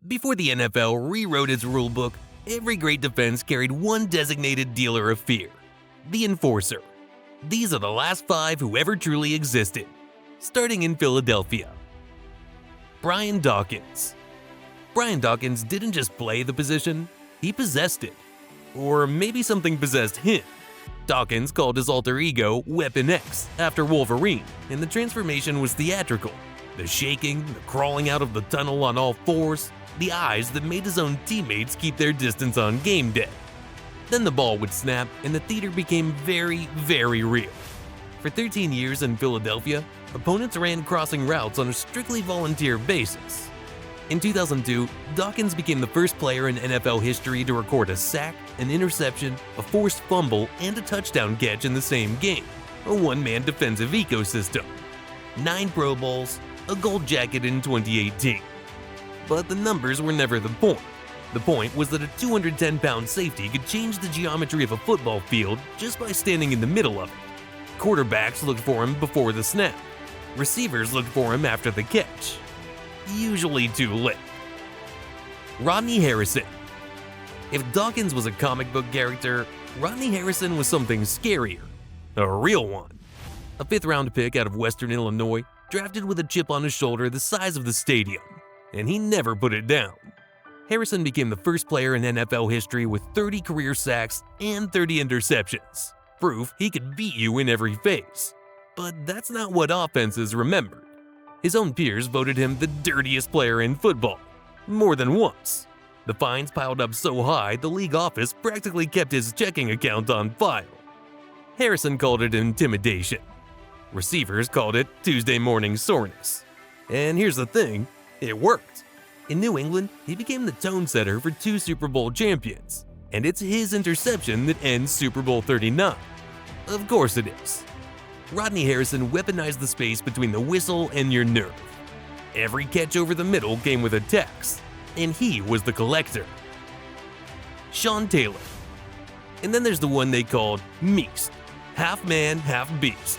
Before the NFL rewrote its rulebook, every great defense carried one designated dealer of fear: the enforcer. These are the last 5 who ever truly existed. Starting in Philadelphia. Brian Dawkins. Brian Dawkins didn't just play the position, he possessed it. Or maybe something possessed him. Dawkins called his alter ego Weapon X after Wolverine, and the transformation was theatrical. The shaking, the crawling out of the tunnel on all fours, the eyes that made his own teammates keep their distance on game day. Then the ball would snap and the theater became very, very real. For 13 years in Philadelphia, opponents ran crossing routes on a strictly volunteer basis. In 2002, Dawkins became the first player in NFL history to record a sack, an interception, a forced fumble, and a touchdown catch in the same game, a one-man defensive ecosystem. 9 Pro Bowls, a gold jacket in 2018. But the numbers were never the point. The point was that a 210-pound safety could change the geometry of a football field just by standing in the middle of it. Quarterbacks looked for him before the snap. Receivers looked for him after the catch. Usually too late. Rodney Harrison. If Dawkins was a comic book character, Rodney Harrison was something scarier. A real one. A 5th-round pick out of Western Illinois, drafted with a chip on his shoulder the size of the stadium. And he never put it down. Harrison became the first player in NFL history with 30 career sacks and 30 interceptions. Proof he could beat you in every phase. But that's not what offenses remembered. His own peers voted him the dirtiest player in football, more than once. The fines piled up so high the league office practically kept his checking account on file. Harrison called it intimidation. Receivers called it Tuesday morning soreness. And here's the thing, it worked. In New England, he became the tone setter for 2 Super Bowl champions, and it's his interception that ends Super Bowl 39. Of course it is. Rodney Harrison weaponized the space between the whistle and your nerve. Every catch over the middle came with a tax, and he was the collector. Sean Taylor. And then there's the one they called Meast, half man, half beast.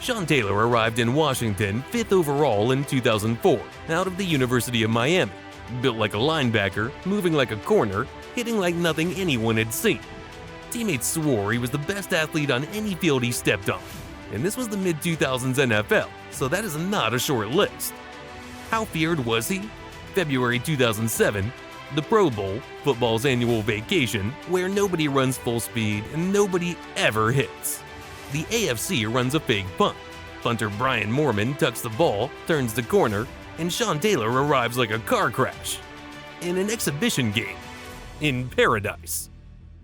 Sean Taylor arrived in Washington 5th overall in 2004, out of the University of Miami. Built like a linebacker, moving like a corner, hitting like nothing anyone had seen. Teammates swore he was the best athlete on any field he stepped on. And this was the mid-2000s NFL, so that is not a short list. How feared was he? February 2007, the Pro Bowl, football's annual vacation, where nobody runs full speed and nobody ever hits. The AFC runs a fake punt. Punter Brian Moorman tucks the ball, turns the corner, and Sean Taylor arrives like a car crash. In an exhibition game. In paradise.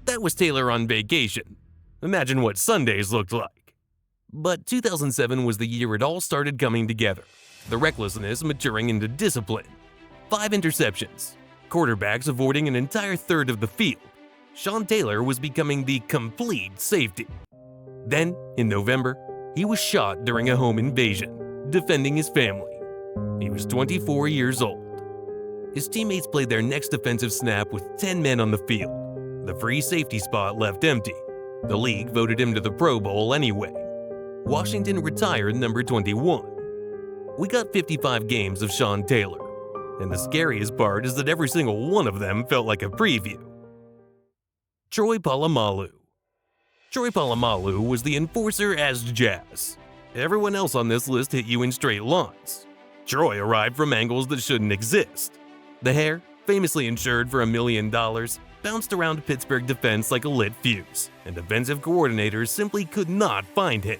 That was Taylor on vacation. Imagine what Sundays looked like. But 2007 was the year it all started coming together. The recklessness maturing into discipline. 5 interceptions. Quarterbacks avoiding an entire third of the field. Sean Taylor was becoming the complete safety. Then, in November, he was shot during a home invasion, defending his family. He was 24 years old. His teammates played their next defensive snap with 10 men on the field. The free safety spot left empty. The league voted him to the Pro Bowl anyway. Washington retired number 21. We got 55 games of Sean Taylor, and the scariest part is that every single one of them felt like a preview. Troy Polamalu. Troy Polamalu was the enforcer as Jazz. Everyone else on this list hit you in straight lines. Troy arrived from angles that shouldn't exist. The hair, famously insured for $1 million, bounced around Pittsburgh defense like a lit fuse, and defensive coordinators simply could not find him.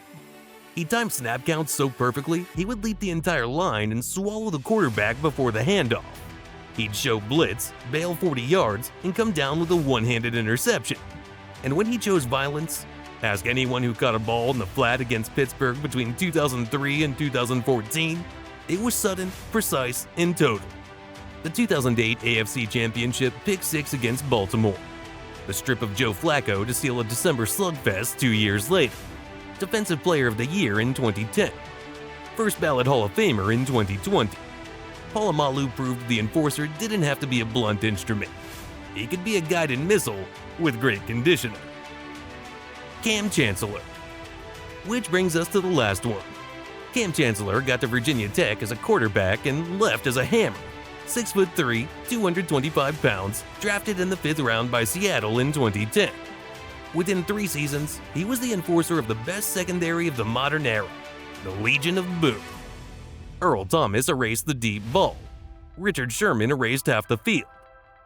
He timed snap counts so perfectly, he would leap the entire line and swallow the quarterback before the handoff. He'd show blitz, bail 40 yards, and come down with a one-handed interception. And when he chose violence, ask anyone who caught a ball in the flat against Pittsburgh between 2003 and 2014, it was sudden, precise, and total. The 2008 AFC Championship pick 6 against Baltimore. The strip of Joe Flacco to seal a December slugfest 2 years later. Defensive Player of the Year in 2010. First ballot Hall of Famer in 2020. Polamalu proved the enforcer didn't have to be a blunt instrument. He could be a guided missile with great conditioner. Kam Chancellor. Which brings us to the last one. Kam Chancellor got to Virginia Tech as a quarterback and left as a hammer. 6'3", 225 pounds, drafted in the 5th round by Seattle in 2010. Within 3 seasons, he was the enforcer of the best secondary of the modern era, the Legion of Boom. Earl Thomas erased the deep ball. Richard Sherman erased half the field.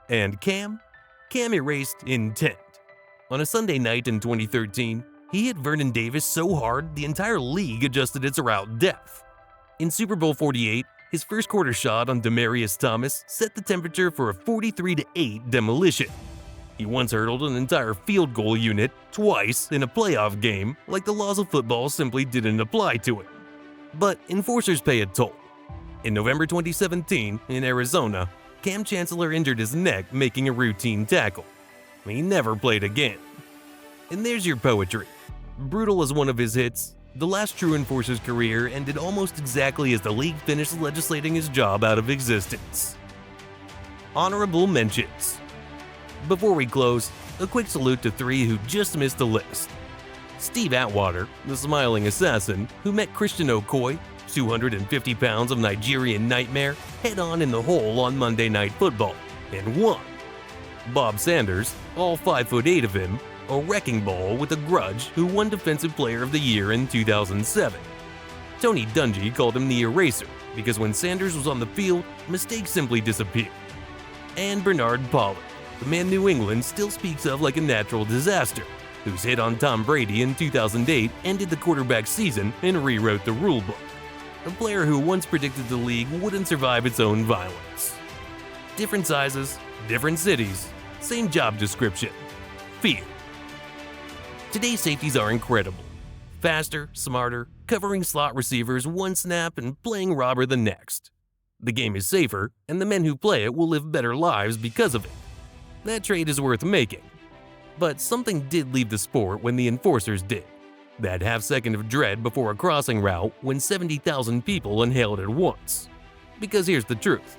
And Kam erased intent. On a Sunday night in 2013, he hit Vernon Davis so hard the entire league adjusted its route depth. In Super Bowl 48, his first quarter shot on Demaryius Thomas set the temperature for a 43-8 demolition. He once hurdled an entire field goal unit twice in a playoff game, like the laws of football simply didn't apply to it. But enforcers pay a toll. In November 2017, in Arizona, Kam Chancellor injured his neck making a routine tackle. He never played again. And there's your poetry. Brutal as one of his hits, the last true enforcer's career ended almost exactly as the league finished legislating his job out of existence. Honorable mentions. Before we close, a quick salute to 3 who just missed the list. Steve Atwater, the smiling assassin, who met Christian Okoye, 250 pounds of Nigerian nightmare, head-on in the hole on Monday Night Football, and won. Bob Sanders, all 5'8" of him, a wrecking ball with a grudge who won Defensive Player of the Year in 2007. Tony Dungy called him the Eraser because when Sanders was on the field, mistakes simply disappeared. And Bernard Pollard, the man New England still speaks of like a natural disaster, whose hit on Tom Brady in 2008 ended the quarterback season and rewrote the rulebook. A player who once predicted the league wouldn't survive its own violence. Different sizes, different cities, same job description. Fear. Today's safeties are incredible. Faster, smarter, covering slot receivers one snap and playing robber the next. The game is safer, and the men who play it will live better lives because of it. That trade is worth making. But something did leave the sport when the enforcers did. That half-second of dread before a crossing route when 70,000 people inhaled at once. Because here's the truth.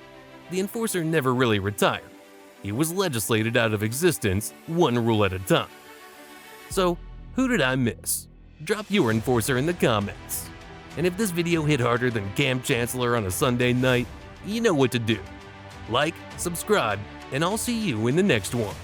The enforcer never really retired. He was legislated out of existence, one rule at a time. So, who did I miss? Drop your enforcer in the comments. And if this video hit harder than Kam Chancellor on a Sunday night, you know what to do. Like, subscribe, and I'll see you in the next one.